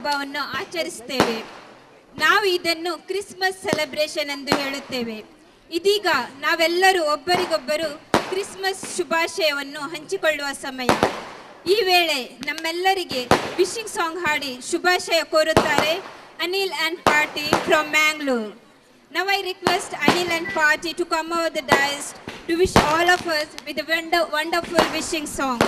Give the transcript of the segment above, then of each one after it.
ಹಬ್ಬವನ್ನು ಆಚರಿಸುತ್ತೇವೆ. ನಾವು ಇದನ್ನು ಕ್ರಿಸ್ಮಸ್ ಸೆಲೆಬ್ರೇಷನ್ ಎಂದು ಹೇಳುತ್ತೇವೆ. ಇದೀಗ ನಾವೆಲ್ಲರೂ ಒಬ್ಬರಿಗೊಬ್ಬರು ಕ್ರಿಸ್ಮಸ್ ಶುಭಾಶಯವನ್ನು ಹಂಚಿಕೊಳ್ಳುವ ಸಮಯ. ಈ ವೇಳೆ ನಮ್ಮೆಲ್ಲರಿಗೆ ವಿಶಿಂಗ್ ಸಾಂಗ್ ಹಾಡಿ ಶುಭಾಶಯ ಕೋರುತ್ತಾರೆ Anil and Party from Mangalore. Now I request Anil and Party to come over the dais to wish all of us with a wonderful wishing song.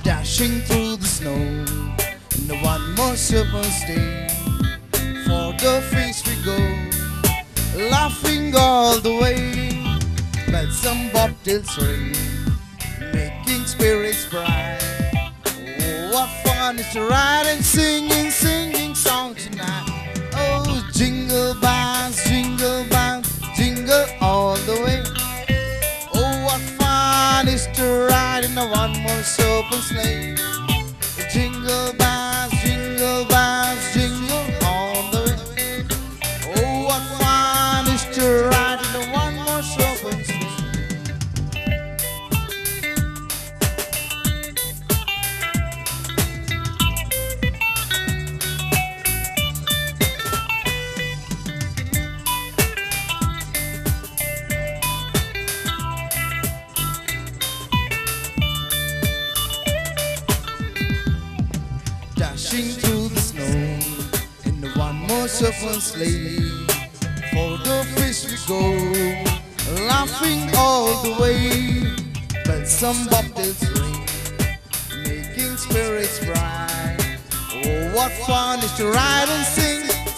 Dashing through the snow in the one more Super's day. For the feast we go, laughing all the way. Bells and bobtails ring, making spirits bright. Oh, what fun is to ride and singing songs tonight. Oh, jingle bells, jingle all the way. Oh, what fun is to ride in a one more open sleigh. Jingle bells, jingle all the way. Oh, what fun is to ride in a one more open sleigh. Dashing through the snow in the one more open sleigh. For the feast we go, laughing all the way. Bells and bobtails ring, making spirits bright. Oh, what fun is to ride and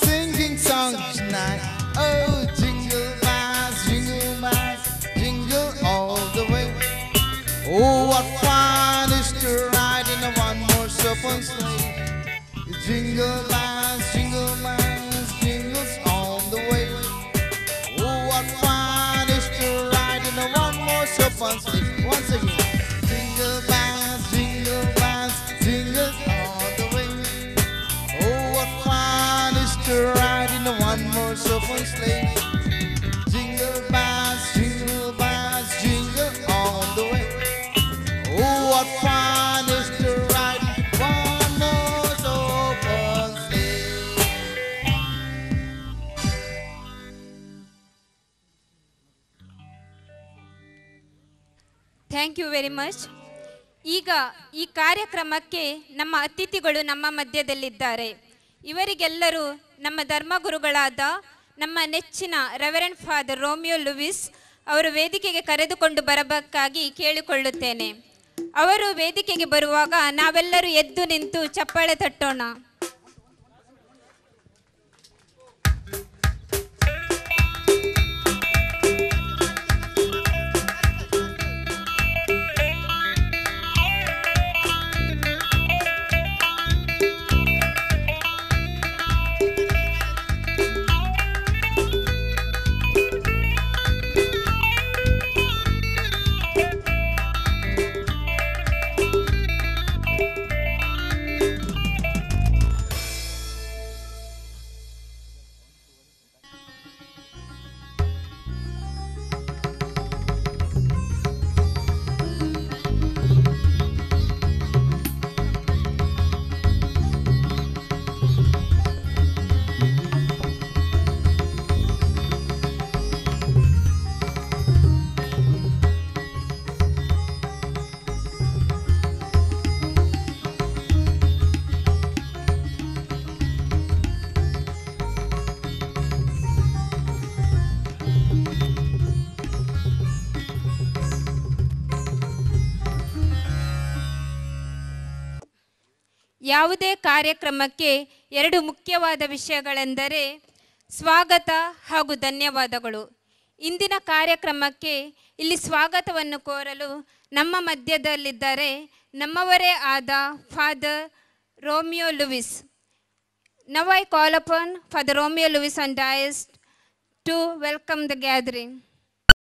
singing songs tonight. Oh, jingle bells, jingle all the way. Oh, what fun is to ride in a one more open sleigh. Jingle bells, jingles on the way. Oh, what fun is to ride in a one more open sleigh. Once again, jingle bells, jingles on the way. Oh, what fun is to ride in a one more open sleigh. Jingle bells, jingle on the way. Oh, what fun is to ride one more open sleigh. Thank you very much. ಈಗ ಈ ಕಾರ್ಯಕ್ರಮಕ್ಕೆ ನಮ್ಮ ಅತಿಥಿಗಳು ನಮ್ಮ ಮಧ್ಯದಲ್ಲಿದ್ದಾರೆ. ಇವರಿಗೆಲ್ಲರೂ ನಮ್ಮ ಧರ್ಮಗುರುಗಳಾದ ನಮ್ಮ ನೆಚ್ಚಿನ reverend father Romeo Louis ಅವರು ವೇದಿಕೆಗೆ ಕರೆದುಕೊಂಡು ಬರಬೇಕಾಗಿ ಕೇಳಿಕೊಳ್ಳುತ್ತೇನೆ. ಅವರು ವೇದಿಕೆಗೆ ಬರುವಾಗ ನಾವೆಲ್ಲರೂ ಎದ್ದು ನಿಂತು ಚಪ್ಪಾಳೆ ತಟ್ಟೋಣ. ಯಾವುದೇ ಕಾರ್ಯಕ್ರಮಕ್ಕೆ ಎರಡು ಮುಖ್ಯವಾದ ವಿಷಯಗಳೆಂದರೆ ಸ್ವಾಗತ ಹಾಗೂ ಧನ್ಯವಾದಗಳು. ಇಂದಿನ ಕಾರ್ಯಕ್ರಮಕ್ಕೆ ಇಲ್ಲಿ ಸ್ವಾಗತವನ್ನು ಕೋರಲು ನಮ್ಮ ಮಧ್ಯದಲ್ಲಿದ್ದಾರೆ ನಮ್ಮವರೇ ಆದ father Romeo Louis. Now I call upon Father Romeo Lewis on dais to welcome the gathering.